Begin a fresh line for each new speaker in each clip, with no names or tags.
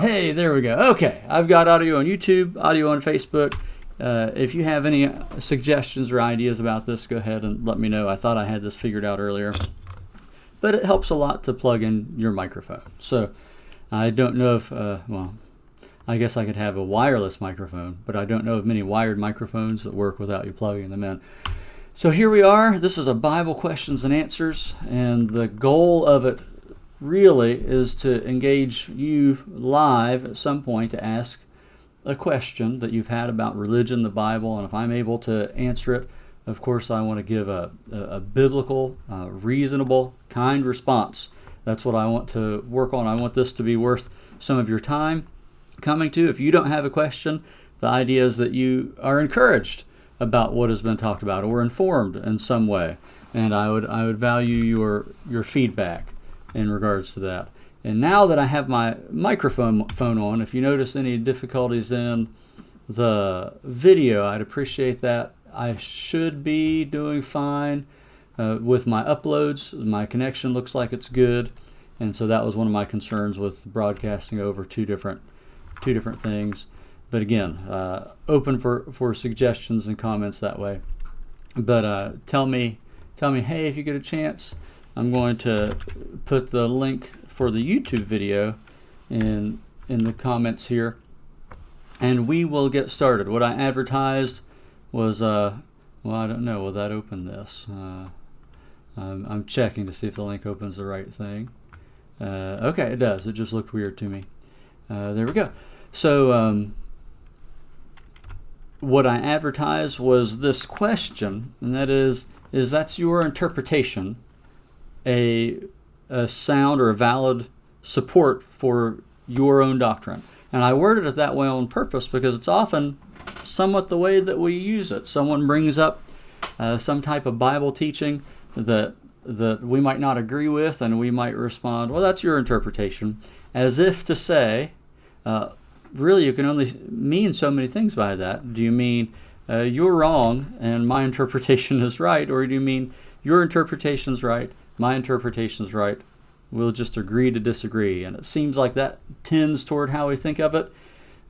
Hey, there we go. Okay, I've got audio on YouTube, audio on Facebook. If you have any suggestions or ideas about this, go ahead and let me know. I thought I had this figured out earlier. But it helps a lot to plug in your microphone. So I don't know if, well, I guess I could have a wireless microphone, but I don't know of many wired microphones that work without you plugging them in. So here we are. This is a Bible questions and answers, and the goal of it really is to engage you live at some point to ask a question that you've had about religion, the Bible, and if I'm able to answer it, of course I want to give a biblical, reasonable, kind response. That's what I want to work on. I want this to be worth some of your time coming to. If you don't have a question, the idea is that you are encouraged about what has been talked about or informed in some way, and I would value your feedback in regards to that. And now that I have my microphone on, if you notice any difficulties in the video, I'd appreciate that. I should be doing fine with my uploads. My connection looks like it's good, and so that was one of my concerns with broadcasting over two different things. But again, open for suggestions and comments that way. But tell me, hey, if you get a chance, I'm going to put the link for the YouTube video in the comments here, and we will get started. What I advertised was, well, I don't know, will that open this? I'm checking to see if the link opens the right thing. Okay, it does. It just looked weird to me. There we go. So what I advertised was this question, and that is that's your interpretation a sound or a valid support for your own doctrine? And I worded it that way on purpose because it's often somewhat the way that we use it. Someone brings up some type of Bible teaching that we might not agree with, and we might respond, well, that's your interpretation, as if to say, really, you can only mean so many things by that. Do you mean you're wrong and my interpretation is right, or do you mean your interpretation is right, my interpretation is right? We'll just agree to disagree. And it seems like that tends toward how we think of it.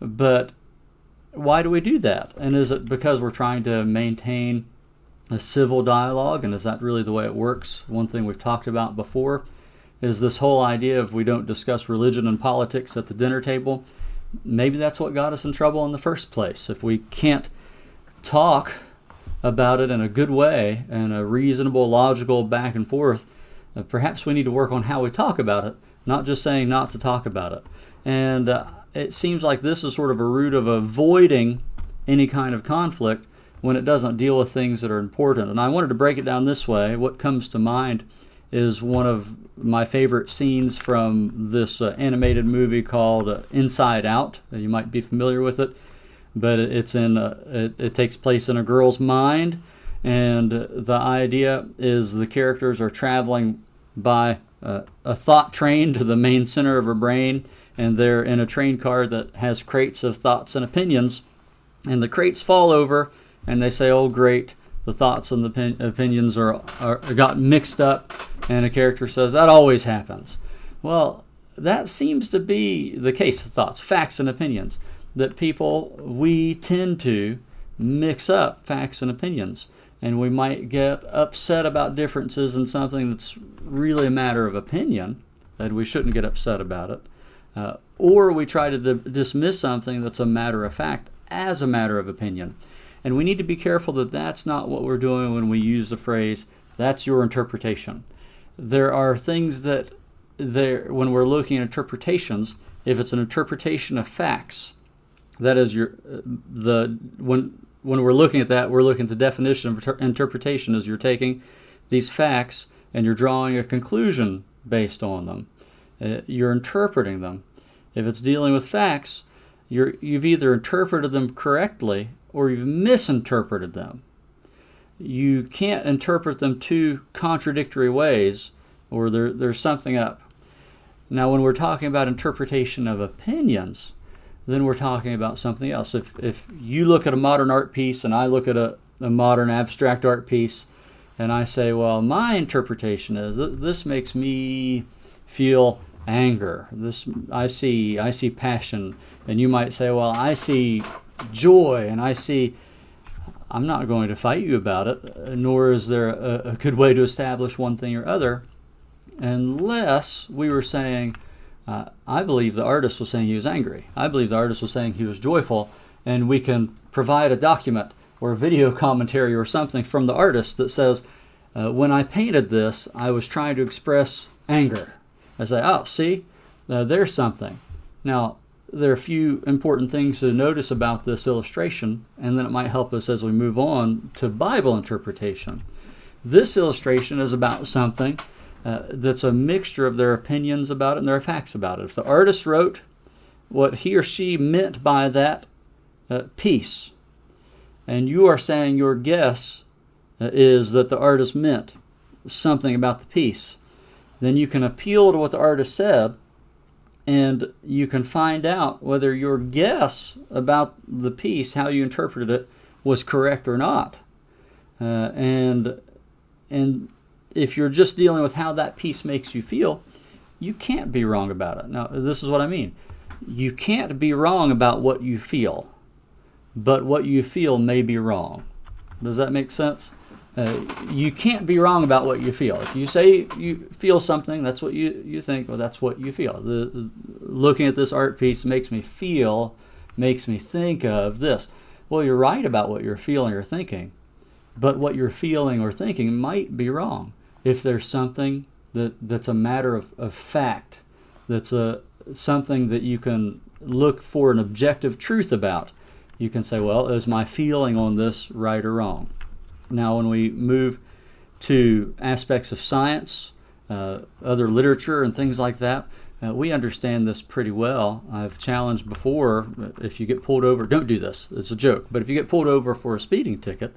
But why do we do that? And is it because we're trying to maintain a civil dialogue? And is that really the way it works? One thing we've talked about before is this whole idea of we don't discuss religion and politics at the dinner table. Maybe that's what got us in trouble in the first place. If we can't talk about it in a good way and a reasonable, logical back and forth, perhaps we need to work on how we talk about it, not just saying not to talk about it. And it seems like this is sort of a route of avoiding any kind of conflict when it doesn't deal with things that are important. And I wanted to break it down this way. What comes to mind is one of my favorite scenes from this animated movie called Inside Out. You might be familiar with it, but it takes place in a girl's mind, and the idea is the characters are traveling by a thought train to the main center of her brain, and they're in a train car that has crates of thoughts and opinions, and the crates fall over, and they say, oh great, the thoughts and the opinions are got mixed up, and a character says, that always happens. Well, that seems to be the case of thoughts, facts and opinions, that we tend to mix up facts and opinions, and we might get upset about differences in something that's really a matter of opinion, that we shouldn't get upset about it, or we try to dismiss something that's a matter of fact as a matter of opinion. And we need to be careful that that's not what we're doing when we use the phrase, that's your interpretation. There are things that when we're looking at interpretations, if it's an interpretation of facts, that is when we're looking at that, we're looking at the definition of interpretation as you're taking these facts and you're drawing a conclusion based on them. You're interpreting them. If it's dealing with facts, you've either interpreted them correctly or you've misinterpreted them. You can't interpret them two contradictory ways, or there's something up. Now, when we're talking about interpretation of opinions, then we're talking about something else. If you look at a modern art piece and I look at a modern abstract art piece, and I say, well, my interpretation is this makes me feel anger. I see passion, and you might say, well, I see joy, and I'm not going to fight you about it, nor is there a good way to establish one thing or other, unless we were saying, I believe the artist was saying he was angry. I believe the artist was saying he was joyful, and we can provide a document or a video commentary or something from the artist that says, when I painted this, I was trying to express anger. I say, oh, see, there's something. Now, there are a few important things to notice about this illustration, and then it might help us as we move on to Bible interpretation. This illustration is about something that's a mixture of their opinions about it and their facts about it. If the artist wrote what he or she meant by that piece, and you are saying your guess is that the artist meant something about the piece, then you can appeal to what the artist said, and you can find out whether your guess about the piece, how you interpreted it, was correct or not. And if you're just dealing with how that piece makes you feel, you can't be wrong about it. Now, this is what I mean. You can't be wrong about what you feel, but what you feel may be wrong. Does that make sense? You can't be wrong about what you feel. If you say you feel something, that's what you think, well, that's what you feel. Looking at this art piece makes me think of this. Well, you're right about what you're feeling or thinking, but what you're feeling or thinking might be wrong. If there's something that's a matter of fact, that's something that you can look for an objective truth about, you can say, well, is my feeling on this right or wrong? Now, when we move to aspects of science, other literature and things like that, we understand this pretty well. I've challenged before, if you get pulled over, don't do this, it's a joke, but if you get pulled over for a speeding ticket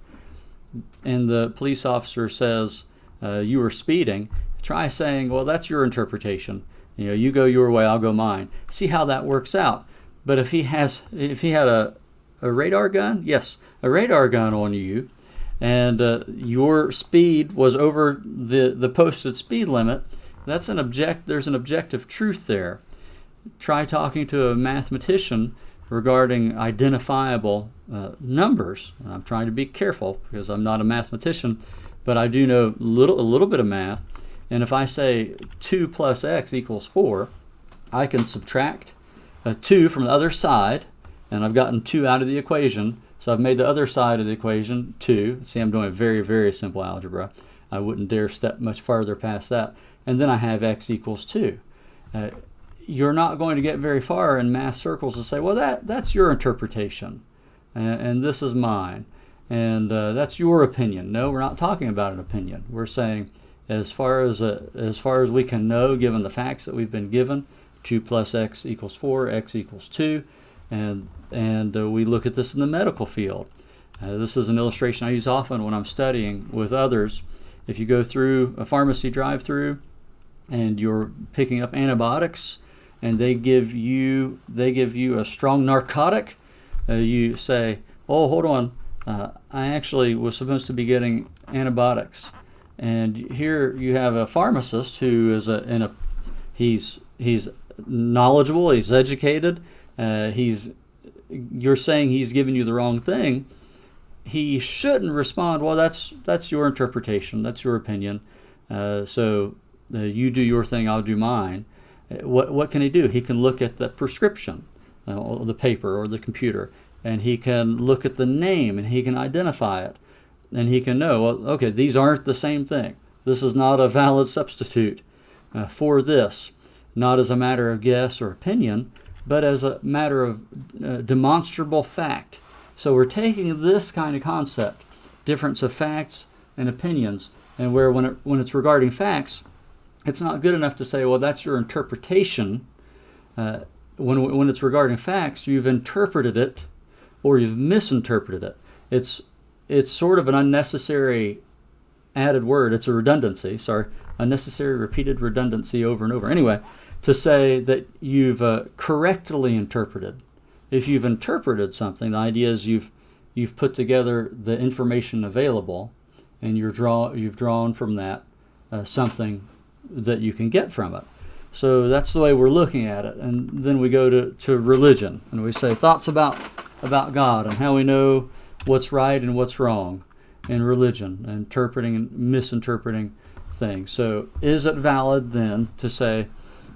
and the police officer says you were speeding, try saying, well, that's your interpretation. You go your way, I'll go mine. See how that works out. But if he had a radar gun, yes, a radar gun on you, and your speed was over the posted speed limit, there's an objective truth there. Try talking to a mathematician regarding identifiable numbers. And I'm trying to be careful because I'm not a mathematician, but I do know a little bit of math. And if I say 2 plus x equals 4, I can subtract 2 from the other side, and I've gotten 2 out of the equation. So I've made the other side of the equation 2. See, I'm doing very, very simple algebra. I wouldn't dare step much farther past that. And then I have x equals 2. You're not going to get very far in math circles to say, well, that's your interpretation, and this is mine, and that's your opinion. No, we're not talking about an opinion. We're saying, as far as we can know, given the facts that we've been given, 2 plus x equals 4, x equals 2, and we look at this in the medical field. This is an illustration I use often when I'm studying with others. If you go through a pharmacy drive-through and you're picking up antibiotics, and they give you a strong narcotic, you say, oh, hold on, I actually was supposed to be getting antibiotics. And here you have a pharmacist who is he's knowledgeable, he's educated, you're saying he's giving you the wrong thing. He shouldn't respond, well, that's your interpretation, that's your opinion, so you do your thing, I'll do mine. What can he do? He can look at the prescription, the paper or the computer, and he can look at the name and he can identify it, and he can know, well, okay, these aren't the same thing. This is not a valid substitute for this, not as a matter of guess or opinion, but as a matter of demonstrable fact. So we're taking this kind of concept, difference of facts and opinions, and where when it's regarding facts, it's not good enough to say, well, that's your interpretation. When it's regarding facts, you've interpreted it or you've misinterpreted it. It's sort of an unnecessary added word. It's a redundancy, unnecessary repeated redundancy over and over. Anyway, to say that you've correctly interpreted. If you've interpreted something, the idea is you've put together the information available, and you've drawn from that something that you can get from it. So that's the way we're looking at it. And then we go to religion, and we say thoughts about God and how we know what's right and what's wrong in religion, interpreting and misinterpreting things. So is it valid then to say,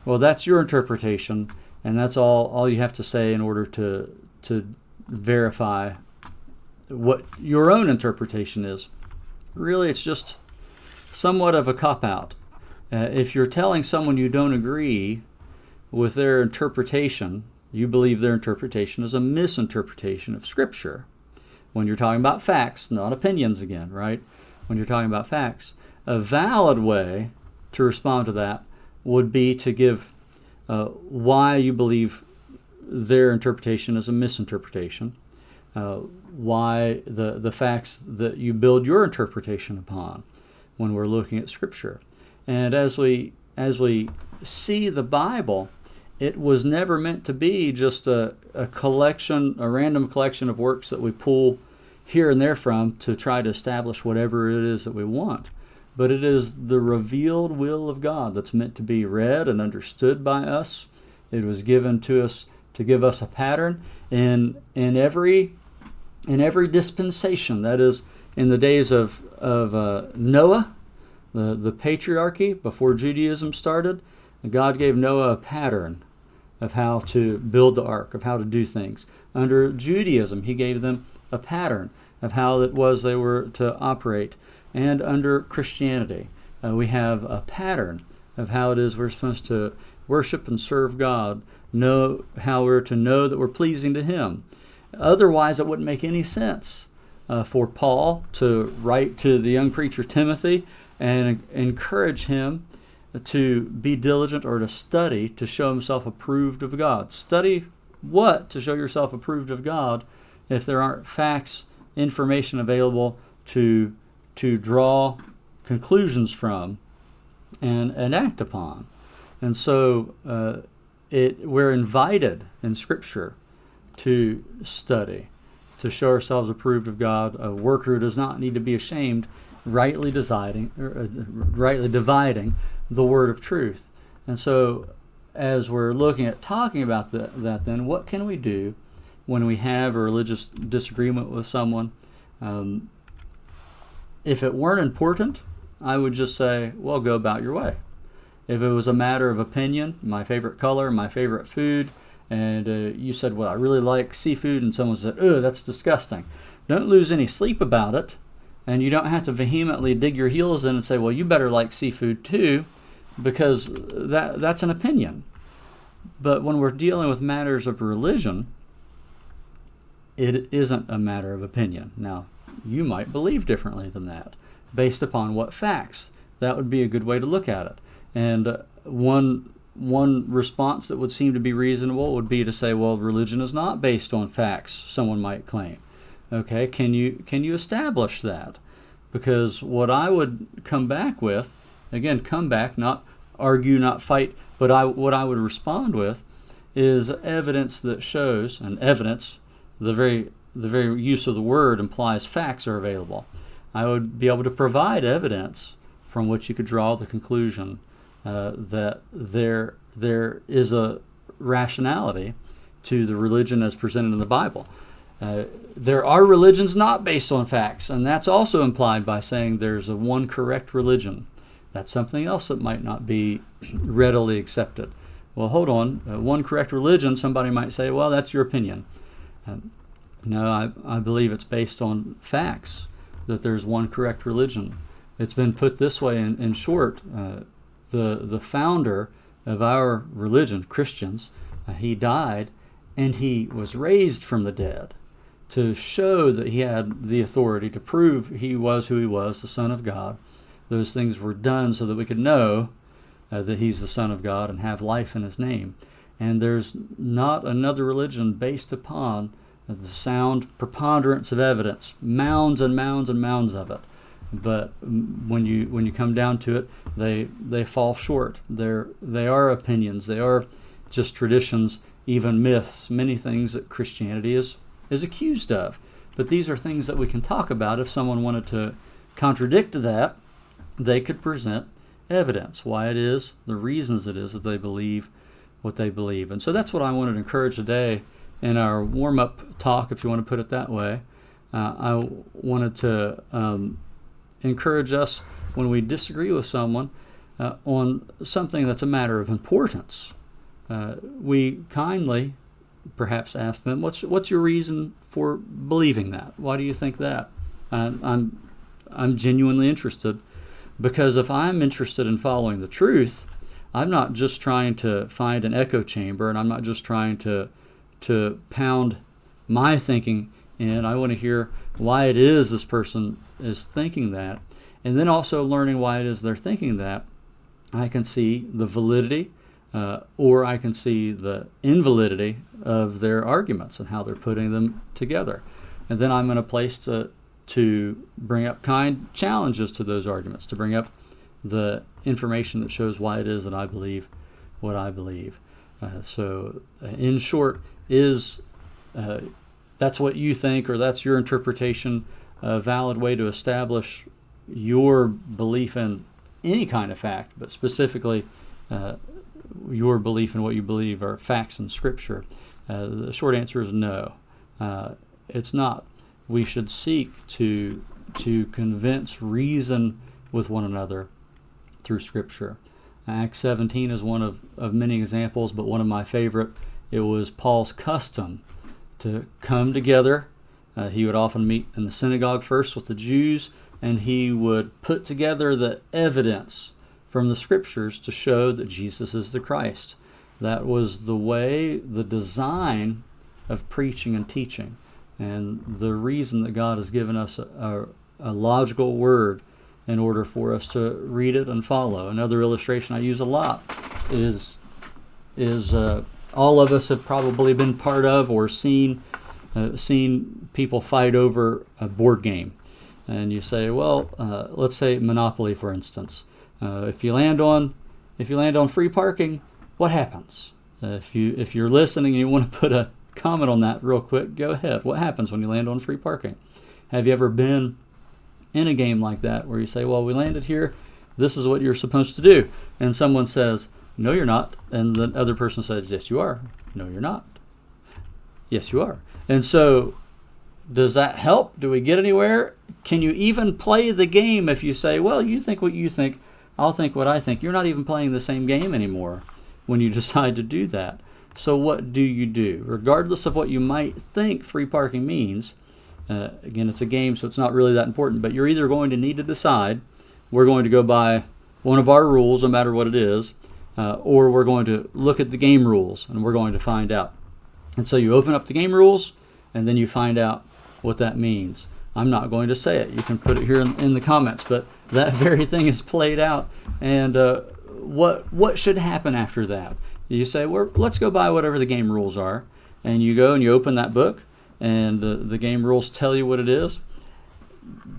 well, that's your interpretation, and that's all you have to say in order to verify what your own interpretation is? Really, it's just somewhat of a cop-out. If you're telling someone you don't agree with their interpretation, you believe their interpretation is a misinterpretation of Scripture. When you're talking about facts, not opinions again, right? When you're talking about facts, a valid way to respond to that would be to give why you believe their interpretation is a misinterpretation, why the facts that you build your interpretation upon when we're looking at Scripture. And as we see the Bible, it was never meant to be just a random collection of works that we pull here and there from to try to establish whatever it is that we want. But it is the revealed will of God that's meant to be read and understood by us. It was given to us to give us a pattern in every dispensation. That is, in the days of Noah, the patriarchy, before Judaism started, God gave Noah a pattern of how to build the ark, of how to do things. Under Judaism, he gave them a pattern of how it was they were to operate. And under Christianity, we have a pattern of how it is we're supposed to worship and serve God, know how we're to know that we're pleasing to Him. Otherwise, it wouldn't make any sense for Paul to write to the young preacher Timothy and encourage him to be diligent or to study to show himself approved of God. Study what to show yourself approved of God if there aren't facts, information available to draw conclusions from and act upon. And so we're invited in Scripture to study, to show ourselves approved of God, a worker who does not need to be ashamed, rightly dividing the word of truth. And so as we're looking at talking about that then, what can we do when we have a religious disagreement with someone? If it weren't important, I would just say, well, go about your way. If it was a matter of opinion, my favorite color, my favorite food, and you said, well, I really like seafood, and someone said, oh, that's disgusting. Don't lose any sleep about it, and you don't have to vehemently dig your heels in and say, well, you better like seafood too, because that's an opinion. But when we're dealing with matters of religion, it isn't a matter of opinion. Now, you might believe differently than that, based upon what facts. That would be a good way to look at it. And one response that would seem to be reasonable would be to say, well, religion is not based on facts, someone might claim. Okay, can you establish that? Because what I would come back with, again, not argue, not fight, but what I would respond with is evidence that shows, and evidence, the very use of the word implies facts are available. I would be able to provide evidence from which you could draw the conclusion that there is a rationality to the religion as presented in the Bible. There are religions not based on facts, and that's also implied by saying there's a one correct religion. That's something else that might not be readily accepted. Well, hold on. One correct religion, somebody might say, well, that's your opinion. No, I believe it's based on facts, that there's one correct religion. It's been put this way in short. The founder of our religion, Christians, he died and he was raised from the dead to show that he had the authority to prove he was who he was, the Son of God. Those things were done so that we could know that he's the Son of God and have life in his name. And there's not another religion based upon the sound preponderance of evidence, mounds and mounds and mounds of it. But when you come down to it, they fall short. They are opinions. They are just traditions, even myths, many things that Christianity is accused of. But these are things that we can talk about. If someone wanted to contradict that, they could present evidence, why it is, the reasons it is that they believe what they believe. And so that's what I wanted to encourage today in our warm-up talk, if you want to put it that way. I wanted to encourage us when we disagree with someone on something that's a matter of importance. We kindly perhaps ask them, what's your reason for believing that? Why do you think that? I'm genuinely interested, because if I'm interested in following the truth, I'm not just trying to find an echo chamber, and I'm not just trying to pound my thinking in. I want to hear why it is this person is thinking that, and then also learning why it is they're thinking that. I can see the validity or I can see the invalidity of their arguments and how they're putting them together. And then I'm in a place to bring up kind challenges to those arguments, to bring up the information that shows why it is that I believe what I believe. So in short, is that's what you think, or that's your interpretation, a valid way to establish your belief in any kind of fact, but specifically your belief in what you believe are facts in Scripture? The short answer is no. It's not. We should seek to convince, reason with one another through Scripture. Acts 17 is one of many examples, but one of my favorite, it was Paul's custom to come together. He would often meet in the synagogue first with the Jews, and he would put together the evidence from the Scriptures to show that Jesus is the Christ. That was the way, the design of preaching and teaching, and the reason that God has given us a logical word in order for us to read it and follow. Another illustration I use a lot is all of us have probably been part of or seen people fight over a board game. And you say, well, let's say Monopoly, for instance. If you land on free parking, what happens? If you're listening and you want to put a comment on that real quick, go ahead. What happens when you land on free parking? Have you ever been in a game like that where you say, well, we landed here, this is what you're supposed to do, and someone says, no, you're not, and the other person says, yes, you are. No, you're not. Yes, you are. And so, does that help? Do we get anywhere? Can you even play the game if you say, well, you think what you think, I'll think what I think? You're not even playing the same game anymore when you decide to do that. So what do you do? Regardless of what you might think free parking means, again, it's a game, so it's not really that important, but you're either going to need to decide, we're going to go by one of our rules, no matter what it is, or we're going to look at the game rules, and we're going to find out. And so you open up the game rules, and then you find out what that means. I'm not going to say it. You can put it here in the comments, but that very thing is played out. And what should happen after that? You say, well, let's go by whatever the game rules are. And you go and you open that book, and the game rules tell you what it is.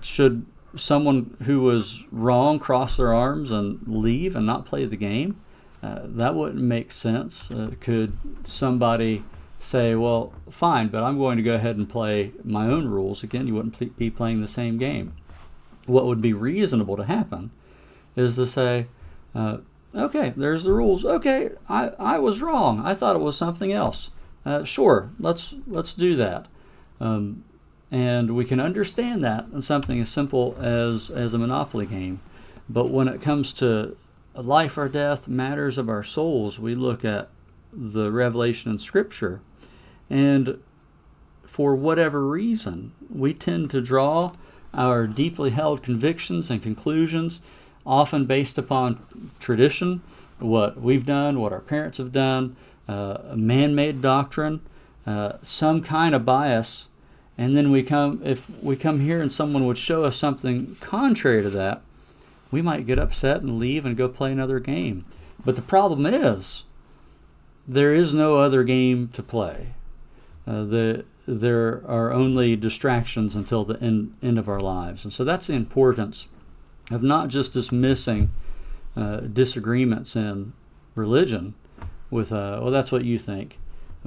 Should someone who was wrong cross their arms and leave and not play the game? That wouldn't make sense. Could somebody say, well, fine, but I'm going to go ahead and play my own rules? Again, you wouldn't be playing the same game. What would be reasonable to happen is to say, okay, there's the rules. Okay, I was wrong. I thought it was something else. Sure, let's do that. And we can understand that in something as simple as a Monopoly game. But when it comes to life or death, matters of our souls, we look at the revelation in Scripture, and for whatever reason, we tend to draw our deeply held convictions and conclusions, often based upon tradition, what we've done, what our parents have done, a man-made doctrine, some kind of bias, and then if we come here and someone would show us something contrary to that, we might get upset and leave and go play another game. But the problem is, there is no other game to play. There are only distractions until the end of our lives. And so that's the importance of not just dismissing disagreements in religion with, well, that's what you think.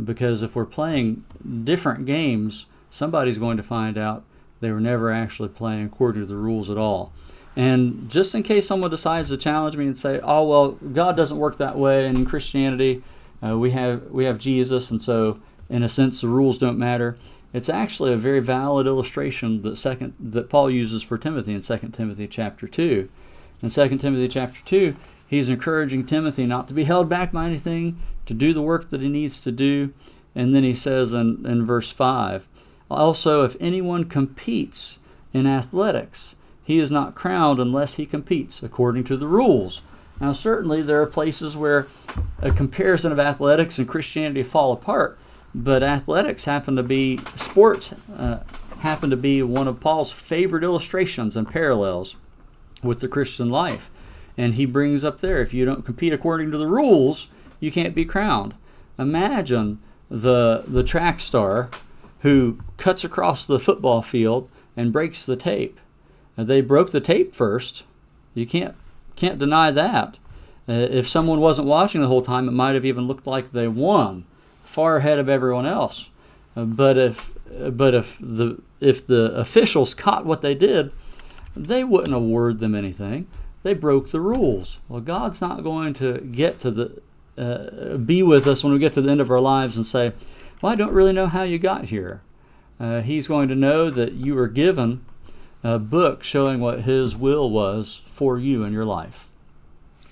Because if we're playing different games, somebody's going to find out they were never actually playing according to the rules at all. And just in case someone decides to challenge me and say, "Oh well, God doesn't work that way, and in Christianity, we have Jesus, and so in a sense the rules don't matter." It's actually a very valid illustration that Paul uses for Timothy in 2 Timothy chapter 2. In 2 Timothy chapter 2, he's encouraging Timothy not to be held back by anything, to do the work that he needs to do. And then he says in verse 5, "Also, if anyone competes in athletics, he is not crowned unless he competes according to the rules." Now, certainly there are places where a comparison of athletics and Christianity fall apart, but sports happen to be one of Paul's favorite illustrations and parallels with the Christian life. And he brings up there, if you don't compete according to the rules, you can't be crowned. Imagine the track star who cuts across the football field and breaks the tape. They broke the tape first. You can't deny that. If someone wasn't watching the whole time, it might have even looked like they won, far ahead of everyone else. But if the officials caught what they did, they wouldn't award them anything. They broke the rules. Well, God's not going to get to be with us when we get to the end of our lives and say, "Well, I don't really know how you got here." He's going to know that you were given a book showing what His will was for you in your life,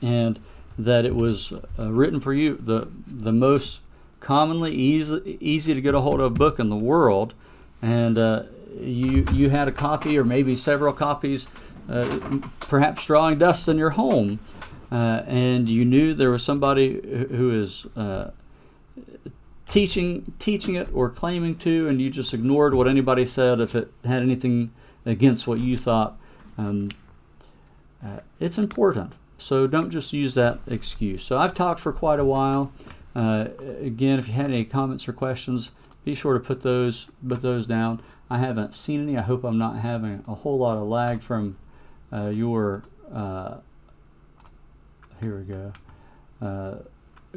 and that it was written for you, the most commonly easy to get a hold of book in the world, and you had a copy or maybe several copies, perhaps drawing dust in your home, and you knew there was somebody who is teaching it or claiming to, and you just ignored what anybody said if it had anything against what you thought. It's important. So don't just use that excuse. So I've talked for quite a while. Again, if you had any comments or questions, be sure to put those down. I haven't seen any. I hope I'm not having a whole lot of lag from your here we go,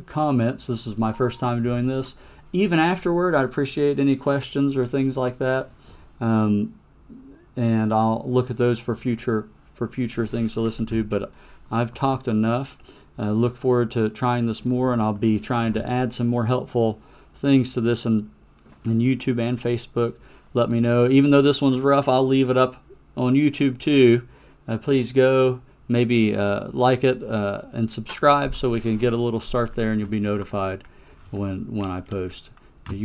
comments. This is my first time doing this. Even afterward, I'd appreciate any questions or things like that, and I'll look at those for future things to listen to. But I've talked enough. Look forward to trying this more, and I'll be trying to add some more helpful things to this in YouTube and Facebook. Let me know. Even though this one's rough, I'll leave it up on YouTube too. Please go, maybe like it and subscribe so we can get a little start there, and you'll be notified when I post.